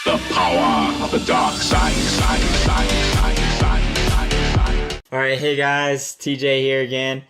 The power of the dark side. Alright, hey guys, TJ here again.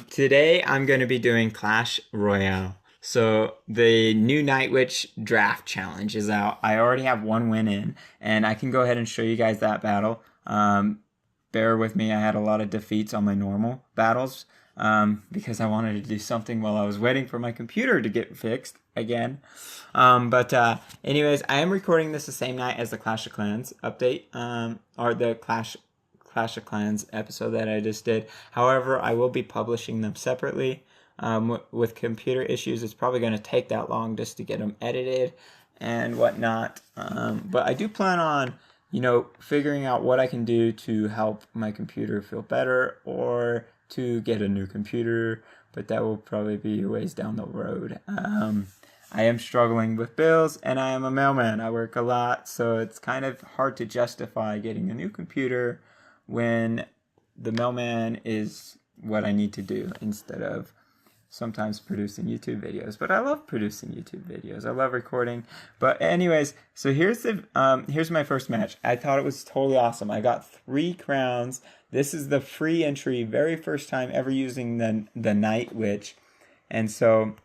Today I'm going to be doing Clash Royale. So the new Night Witch draft challenge is out. I already have one win in, and I can go ahead and show you guys that battle. Bear with me, I had a lot of defeats on my normal battles because I wanted to do something while I was waiting for my computer to get fixed again. Anyways, I am recording this the same night as the Clash of Clans update, or the Clash of Clans episode that I just did. However, I will be publishing them separately. With computer issues, it's probably going to take that long just to get them edited and whatnot. But I do plan on, figuring out what I can do to help my computer feel better or to get a new computer, but that will probably be a ways down the road. I am struggling with bills, and I am a mailman. I work a lot, so it's kind of hard to justify getting a new computer when the mailman is what I need to do instead of sometimes producing YouTube videos. But I love producing YouTube videos. I love recording. But anyways, so here's my first match. I thought it was totally awesome. I got 3 crowns. This is the free entry, very first time ever using the Night Witch. And so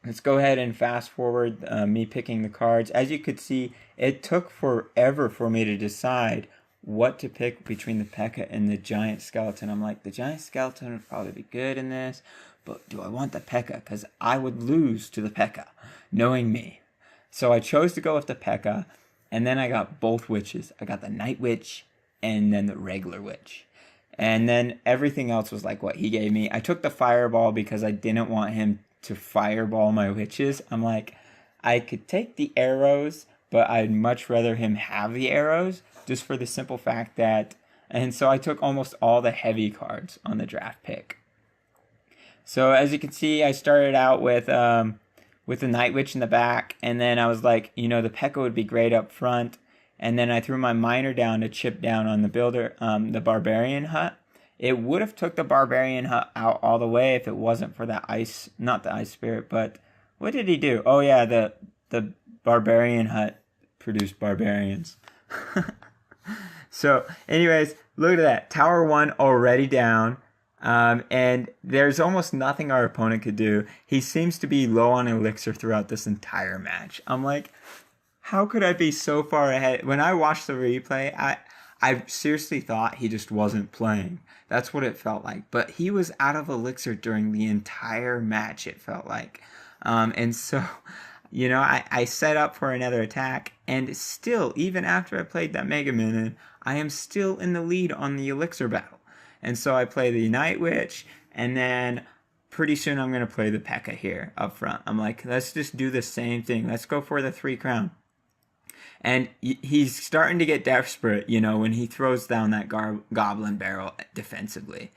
let's go ahead and fast forward me picking the cards. As you could see, it took forever for me to decide what to pick between the P.E.K.K.A. and the Giant Skeleton. I'm like, the Giant Skeleton would probably be good in this, but do I want the P.E.K.K.A.? Because I would lose to the P.E.K.K.A., knowing me. So I chose to go with the P.E.K.K.A., and then I got both witches. I got the Night Witch and then the regular witch. And then everything else was like what he gave me. I took the Fireball because I didn't want him to fireball my witches. I'm like, I could take the arrows, but I'd much rather him have the arrows, just for the simple fact that, and so I took almost all the heavy cards on the draft pick. So as you can see, I started out with the Night Witch in the back, and then I was like, the P.E.K.K.A. would be great up front, and then I threw my Miner down to chip down on the Barbarian Hut. It would have took the Barbarian Hut out all the way if it wasn't for that not the Ice Spirit, but what did he do? Oh yeah, the Barbarian Hut produced barbarians. So anyways, look at that. Tower 1 already down. And there's almost nothing our opponent could do. He seems to be low on elixir throughout this entire match. I'm like, how could I be so far ahead? When I watched the replay, I seriously thought he just wasn't playing. That's what it felt like. But he was out of elixir during the entire match, it felt like. And so, I set up for another attack, and still, even after I played that Mega Minute, I am still in the lead on the elixir battle. And so I play the Night Witch, and then pretty soon I'm going to play the P.E.K.K.A. here up front. I'm like, let's just do the same thing. Let's go for the 3 crown. And he's starting to get desperate, when he throws down that goblin barrel defensively.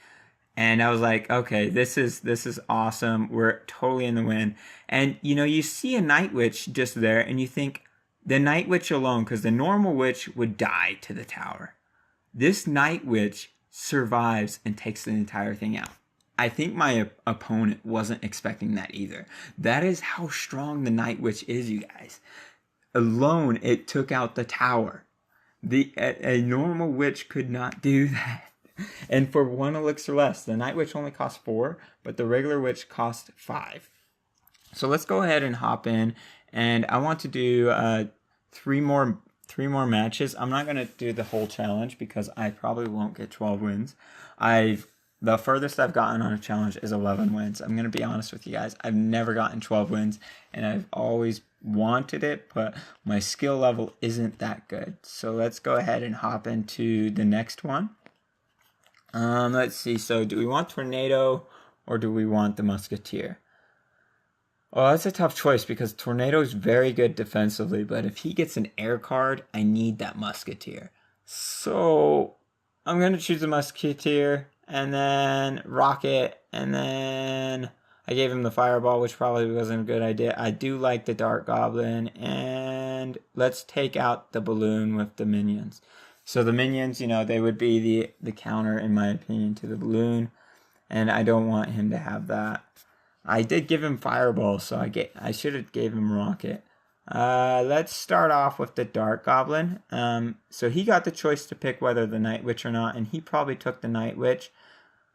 And I was like, okay, this is awesome. We're totally in the win. And, you see a Night Witch just there, and you think, the Night Witch alone, because the normal witch would die to the tower. This Night Witch survives and takes the entire thing out. I think my opponent wasn't expecting that either. That is how strong the Night Witch is, you guys. Alone, it took out the tower. A normal witch could not do that. And for 1 elixir less, the Night Witch only cost 4, but the regular witch cost 5. So let's go ahead and hop in, and I want to do 3 more matches. I'm not going to do the whole challenge because I probably won't get 12 wins. The furthest I've gotten on a challenge is 11 wins. I'm going to be honest with you guys. I've never gotten 12 wins, and I've always wanted it, but my skill level isn't that good. So let's go ahead and hop into the next one. Let's see. So do we want Tornado or do we want the Musketeer? Well, that's a tough choice because Tornado is very good defensively, but if he gets an air card, I need that Musketeer. So I'm going to choose the Musketeer, and then Rocket, and then I gave him the Fireball, which probably wasn't a good idea. I do like the Dark Goblin, and let's take out the Balloon with the minions. So the minions, they would be the counter, in my opinion, to the Balloon, and I don't want him to have that. I did give him Fireball, so I should have gave him Rocket. Let's start off with the Dark Goblin. So he got the choice to pick whether the Night Witch or not, and he probably took the Night Witch.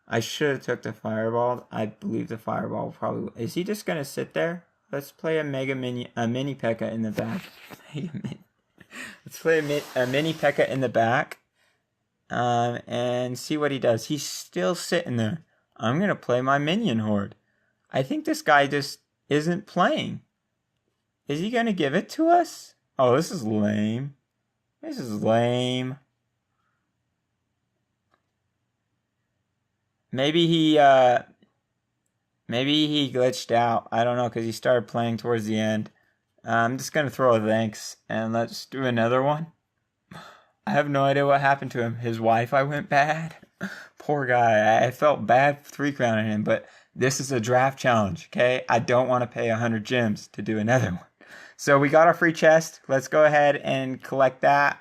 I should have took the Fireball. I believe the Fireball probably... Is he just going to sit there? Let's play a Mini P.E.K.K.A in the back. Let's play a Mini P.E.K.K.A in the back. And see what he does. He's still sitting there. I'm going to play my Minion Horde. I think this guy just isn't playing. Is he going to give it to us? Oh, this is lame. This is lame. Maybe he glitched out. I don't know, because he started playing towards the end. I'm just going to throw a thanks, and let's do another one. I have no idea what happened to him. His Wi-Fi went bad. Poor guy. I felt bad 3-crowning him, but this is a draft challenge, okay? I don't want to pay 100 gems to do another one. So we got our free chest. Let's go ahead and collect that.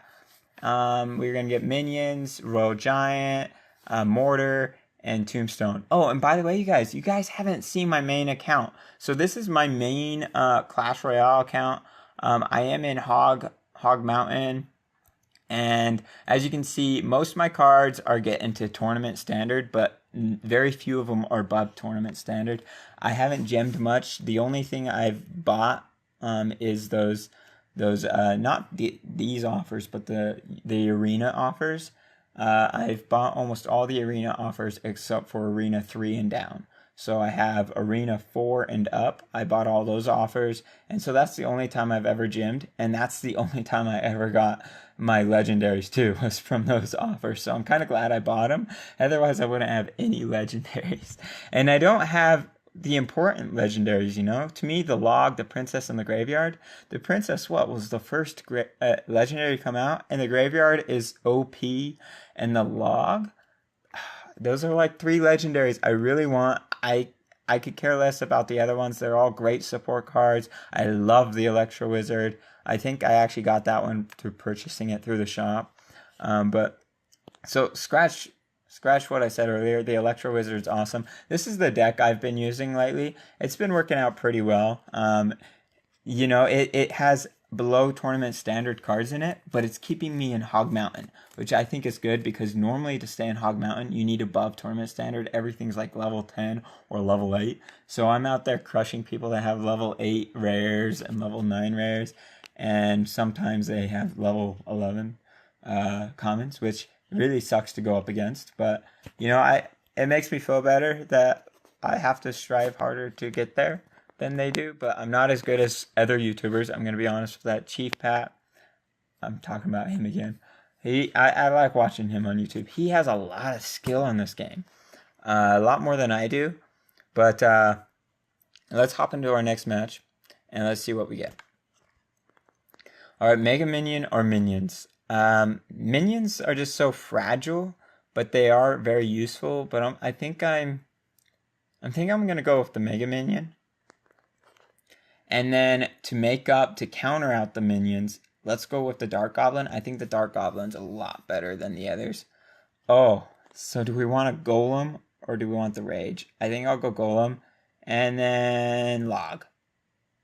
We're going to get minions, Royal Giant, Mortar, and Tombstone. Oh, and by the way, you guys haven't seen my main account. So this is my main Clash Royale account. I am in Hog Mountain. And as you can see, most of my cards are getting to tournament standard, but very few of them are above tournament standard. I haven't gemmed much. The only thing I've bought is those not these offers, but the arena offers. I've bought almost all the arena offers except for arena 3 and down. So I have arena 4 and up. I bought all those offers, and so that's the only time I've ever gemmed, and that's the only time I ever got my legendaries too, was from those offers. So I'm kind of glad I bought them. Otherwise, I wouldn't have any legendaries. And I don't have the important legendaries, you know. To me, the Log, the Princess, and the Graveyard. The Princess, was the first legendary to come out, and the Graveyard is OP, and the Log, those are like 3 legendaries I really want. I could care less about the other ones. They're all great support cards. I love the Electro Wizard. I think I actually got that one through purchasing it through the shop. But so scratch what I said earlier. The Electro Wizard's awesome. This is the deck I've been using lately. It's been working out pretty well. You know, it has below tournament standard cards in it, but it's keeping me in Hog Mountain, which I think is good, because normally to stay in Hog Mountain, you need above tournament standard. Everything's like level 10 or level 8. So I'm out there crushing people that have level 8 rares and level 9 rares, and sometimes they have level 11 commons, which really sucks to go up against. But, you know, it makes me feel better that I have to strive harder to get there than they do, but I'm not as good as other YouTubers. I'm going to be honest with that. Chief Pat, I'm talking about him again. I like watching him on YouTube. He has a lot of skill on this game. A lot more than I do. But let's hop into our next match, and let's see what we get. Alright, Mega Minion or Minions. Minions are just so fragile, but they are very useful. But I think I'm going to go with the Mega Minion. And then to counter out the minions, let's go with the Dark Goblin. I think the Dark Goblin's a lot better than the others. Oh, so do we want a Golem or do we want the Rage? I think I'll go Golem. And then Log.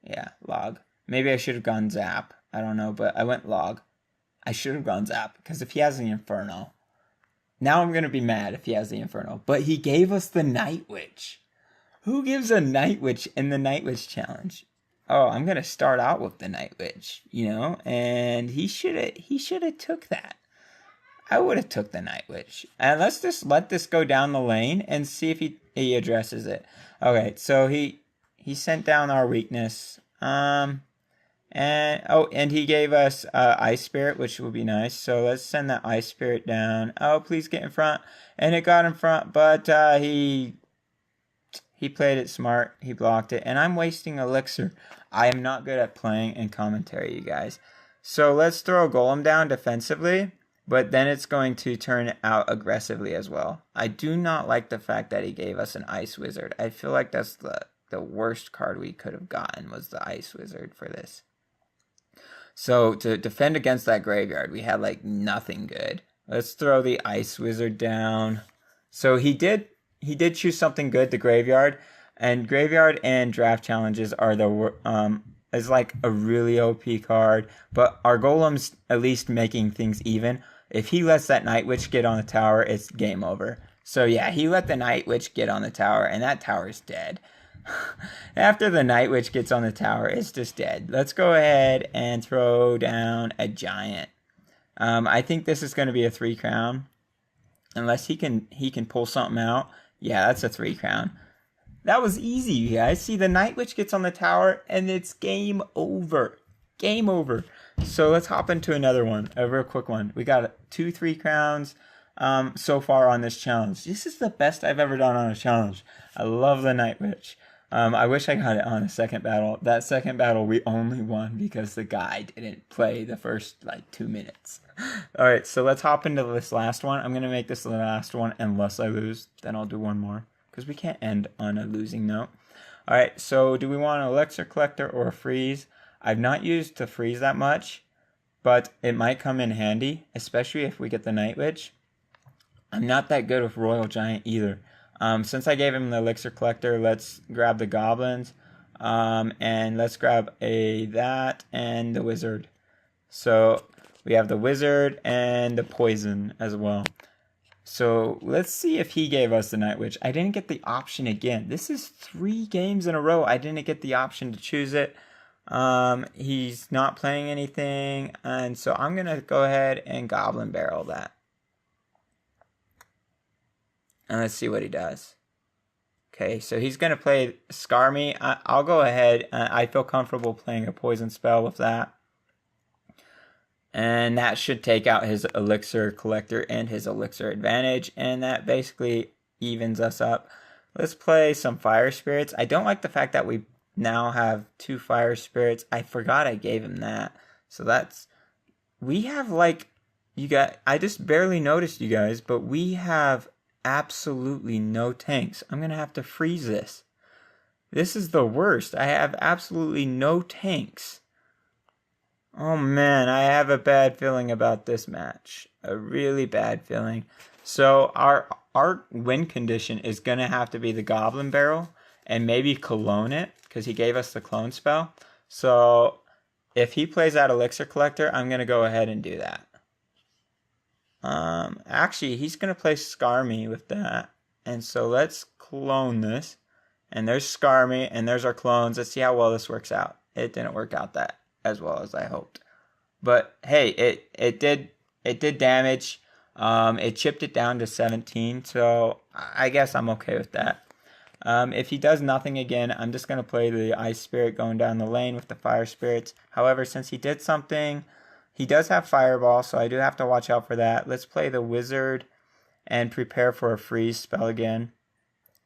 Yeah, Log. Maybe I should have gone Zap. I don't know, but I went Log. I should have gone Zap, because if he has the Inferno, now I'm going to be mad if he has the Inferno. But he gave us the Night Witch. Who gives a Night Witch in the Night Witch challenge? Oh, I'm gonna start out with the Night Witch, you know, and he should have took that. I would have took the Night Witch, and let's just let this go down the lane and see if he addresses it. Okay, so he sent down our weakness, and he gave us Ice Spirit, which will be nice. So let's send that Ice Spirit down. Oh, please get in front, and it got in front, but he played it smart. He blocked it, and I'm wasting elixir. I am not good at playing and commentary, you guys. So let's throw a Golem down defensively, but then it's going to turn out aggressively as well. I do not like the fact that he gave us an Ice Wizard. I feel like that's the worst card we could have gotten, was the Ice Wizard for this. So to defend against that Graveyard, we had like nothing good. Let's throw the Ice Wizard down. So he did choose something good, the Graveyard. And Graveyard and Draft Challenges are is like a really OP card, but our golem's at least making things even. If he lets that Night Witch get on the tower, it's game over. So yeah, he let the Night Witch get on the tower, and that tower is dead. After the Night Witch gets on the tower, it's just dead. Let's go ahead and throw down a Giant. I think this is going to be a 3 crown. Unless he can pull something out. Yeah, that's a 3 crown. That was easy, you guys. See, the Night Witch gets on the tower, and it's game over. Game over. So let's hop into another one, a real quick one. We got 2 3 crowns so far on this challenge. This is the best I've ever done on a challenge. I love the Night Witch. I wish I got it on a second battle. That second battle we only won because the guy didn't play the first like 2 minutes. Alright, so let's hop into this last one. I'm going to make this the last one unless I lose. Then I'll do one more because we can't end on a losing note. Alright, so do we want an Elixir Collector or a Freeze? I've not used to freeze that much, but it might come in handy, especially if we get the Night Witch. I'm not that good with Royal Giant either. Since I gave him the Elixir Collector, let's grab the Goblins, and let's grab that and the Wizard. So we have the Wizard and the Poison as well. So let's see if he gave us the Night Witch. I didn't get the option again. This is 3 games in a row. I didn't get the option to choose it. He's not playing anything, and so I'm gonna go ahead and Goblin Barrel that. And let's see what he does. Okay, so he's gonna play Scar Me. I'll go ahead. I feel comfortable playing a poison spell with that. And that should take out his Elixir Collector and his Elixir Advantage, and that basically evens us up. Let's play some Fire Spirits. I don't like the fact that we now have 2 Fire Spirits. I forgot I gave him that. So we have like, I just barely noticed, you guys, but we have absolutely no tanks. I'm going to have to freeze this. This is the worst. I have absolutely no tanks. Oh man, I have a bad feeling about this match. A really bad feeling. So our win condition is going to have to be the Goblin Barrel and maybe clone it, because he gave us the clone spell. So if he plays that Elixir Collector, I'm going to go ahead and do that. Actually, he's going to play Scar Me with that. And so let's clone this. And there's Scar Me, and there's our clones. Let's see how well this works out. It didn't work out that as well as I hoped. But hey, it did damage. It chipped it down to 17, so I guess I'm okay with that. If he does nothing again, I'm just going to play the Ice Spirit going down the lane with the Fire Spirits. However, since he did something, he does have Fireball, so I do have to watch out for that. Let's play the Wizard and prepare for a Freeze spell again,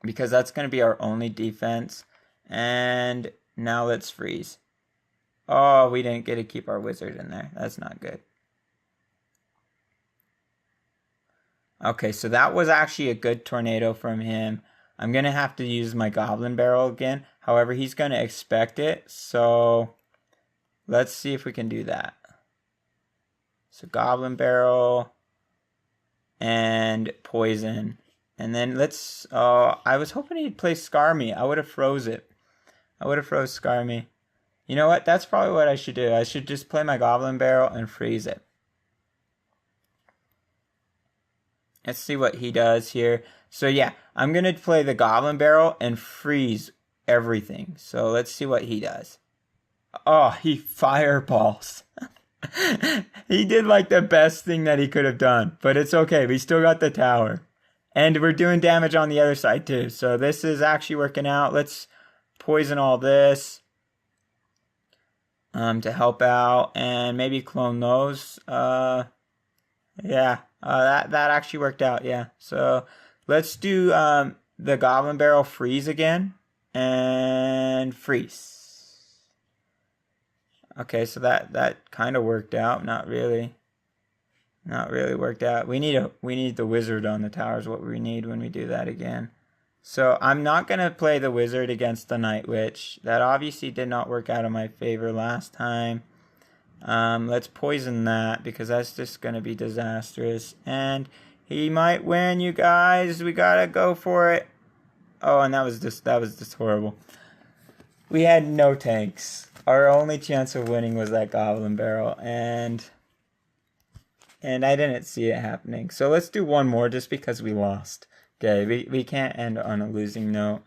because that's going to be our only defense. And now let's freeze. Oh, we didn't get to keep our Wizard in there. That's not good. Okay, so that was actually a good tornado from him. I'm going to have to use my Goblin Barrel again. However, he's going to expect it. So let's see if we can do that. So Goblin Barrel and Poison. And then let's... I was hoping he'd play Scar Me. I would have froze it. I would have froze Scar Me. You know what? That's probably what I should do. I should just play my Goblin Barrel and freeze it. Let's see what he does here. So yeah, I'm going to play the Goblin Barrel and freeze everything. So let's see what he does. Oh, he fireballs. He did like the best thing that he could have done. But it's okay. We still got the tower. And we're doing damage on the other side too. So this is actually working out. Let's poison all this to help out. And maybe clone those. Yeah. That actually worked out, yeah. So let's do the Goblin Barrel freeze again. And freeze. Okay, so that kind of worked out. Not really. Not really worked out. We need the Wizard on the tower is what we need when we do that again. So I'm not going to play the Wizard against the Night Witch. That obviously did not work out in my favor last time. Let's poison that because that's just going to be disastrous. And he might win, you guys. We got to go for it. Oh, and that was just horrible. We had no tanks. Our only chance of winning was that goblin barrel, and I didn't see it happening. So let's do one more just because we lost. Okay, we can't end on a losing note.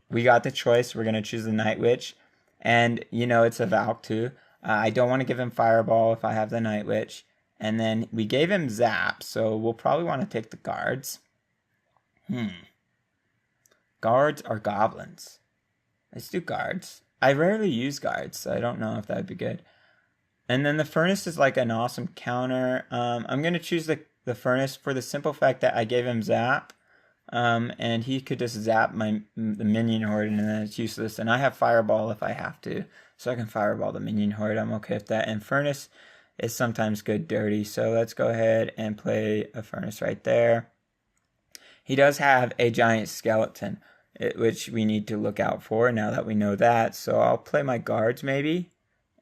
We got the choice. We're going to choose the Night Witch. And, you know, it's a Valk too. I don't want to give him Fireball if I have the Night Witch. And then we gave him Zap, so we'll probably want to take the guards. Guards or goblins? Let's do guards. I rarely use guards, so I don't know if that would be good. And then the furnace is like an awesome counter. I'm going to choose the furnace for the simple fact that I gave him Zap. And he could just zap the minion horde, and then it's useless. And I have Fireball if I have to, so I can Fireball the minion horde. I'm okay with that. And Furnace is sometimes good dirty, so let's go ahead and play a Furnace right there. He does have a giant skeleton, which we need to look out for now that we know that. So I'll play my guards maybe,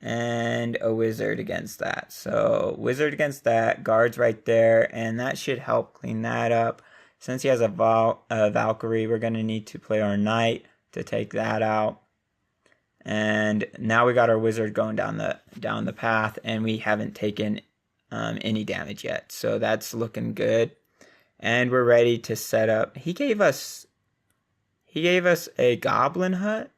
and a wizard against that. So wizard against that, guards right there, and that should help clean that up. Since he has a Valkyrie, we're going to need to play our Knight to take that out. And now we got our Wizard going down the path, and we haven't taken any damage yet. So that's looking good. And we're ready to set up. He gave us a Goblin Hut.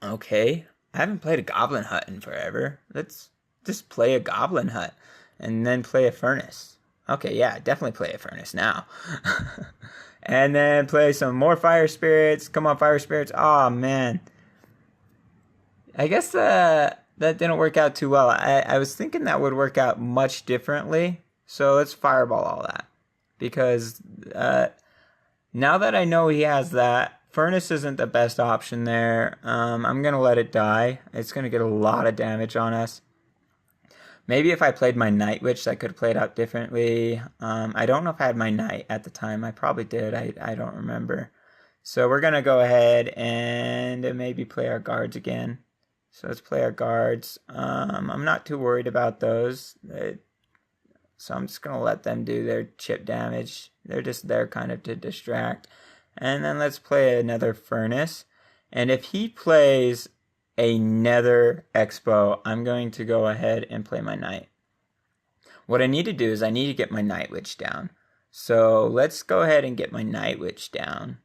Okay. I haven't played a Goblin Hut in forever. Let's just play a Goblin Hut and then play a Furnace. Okay, yeah, definitely play a Furnace now. And then play some more Fire Spirits. Come on, Fire Spirits. Oh, man. I guess that didn't work out too well. I was thinking that would work out much differently. So let's Fireball all that. Because now that I know he has that, Furnace isn't the best option there. I'm going to let it die. It's going to get a lot of damage on us. Maybe if I played my Night Witch, that could have played out differently. I don't know if I had my Knight at the time. I probably did. I don't remember. So we're going to go ahead and maybe play our guards again. So let's play our guards. I'm not too worried about those. So I'm just going to let them do their chip damage. They're just there kind of to distract. And then let's play another Furnace. And if he plays a Nether Expo, I'm going to go ahead and play my Knight. What I need to do is I need to get my Night Witch down. So let's go ahead and get my Night Witch down.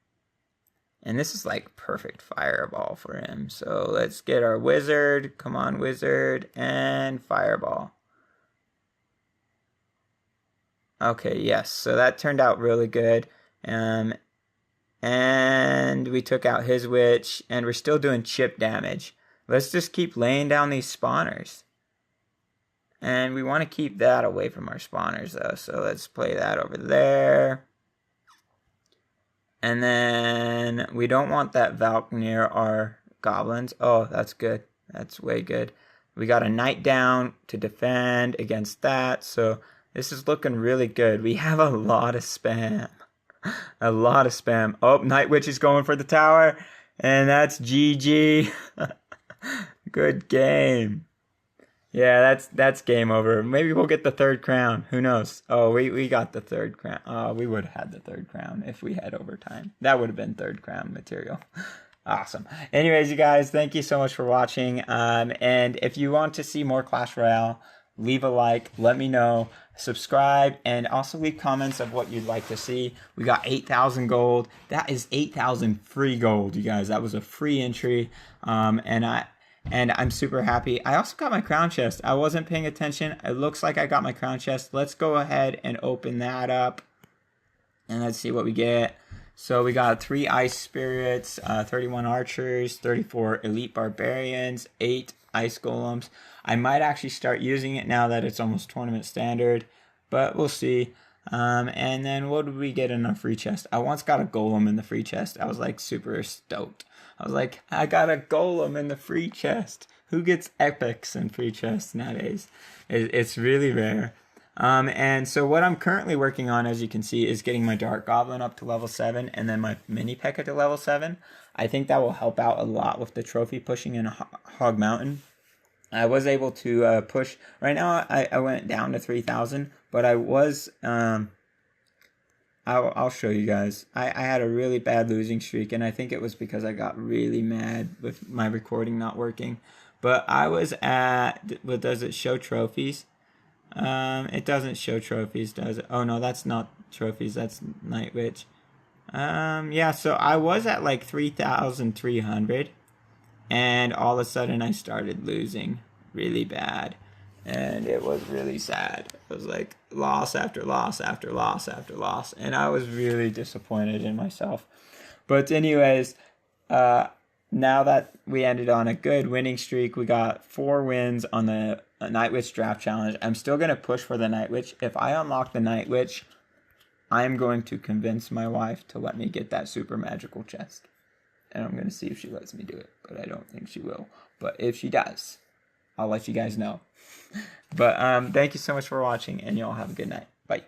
And this is like perfect Fireball for him. So let's get our Wizard. Come on, Wizard. And Fireball. Okay, yes. So that turned out really good. And we took out his Witch. And we're still doing chip damage. Let's just keep laying down these spawners. And we want to keep that away from our spawners, though. So let's play that over there. And then we don't want that Valk near our goblins. Oh, that's good. That's way good. We got a Knight down to defend against that. So this is looking really good. We have a lot of spam. A lot of spam. Oh, Night Witch is going for the tower. And that's GG. Good game. Yeah, that's game over. Maybe we'll get the third crown. Who knows? Oh, we got the third crown. Oh, we would have had the third crown if we had overtime. That would have been third crown material. Awesome. Anyways, you guys, thank you so much for watching. And if you want to see more Clash Royale, leave a like. Let me know. Subscribe, and also leave comments of what you'd like to see. We got 8,000 gold. That is 8,000 free gold, you guys. That was a free entry. And I'm super happy. I also got my crown chest. I wasn't paying attention. It looks like I got my crown chest. Let's go ahead and open that up. And let's see what we get. So we got 3 Ice Spirits, 31 Archers, 34 Elite Barbarians, 8 Ice Golems. I might actually start using it now that it's almost tournament standard. But we'll see. And then what did we get in our free chest? I once got a Golem in the free chest. I was like super stoked. I was like, I got a Golem in the free chest. Who gets epics in free chests nowadays? It's really rare. And so what I'm currently working on, as you can see, is getting my Dark Goblin up to level 7 and then my Mini P.E.K.K.A to level 7. I think that will help out a lot with the trophy pushing in Hog Mountain. I was able to push. Right now, I went down to 3,000, but I was... I'll show you guys. I had a really bad losing streak, and I think it was because I got really mad with my recording not working. But I was at, what does it show trophies? It doesn't show trophies, does it? Oh no, that's not trophies, that's Night Witch. Yeah, so I was at like 3,300, and all of a sudden I started losing really bad. And it was really sad. It was like loss after loss after loss after loss. And I was really disappointed in myself. But anyways, now that we ended on a good winning streak, we got 4 wins on the Night Witch Draft Challenge. I'm still going to push for the Night Witch. If I unlock the Night Witch, I'm going to convince my wife to let me get that super magical chest. And I'm going to see if she lets me do it. But I don't think she will. But if she does, I'll let you guys know. But thank you so much for watching, and y'all have a good night. Bye.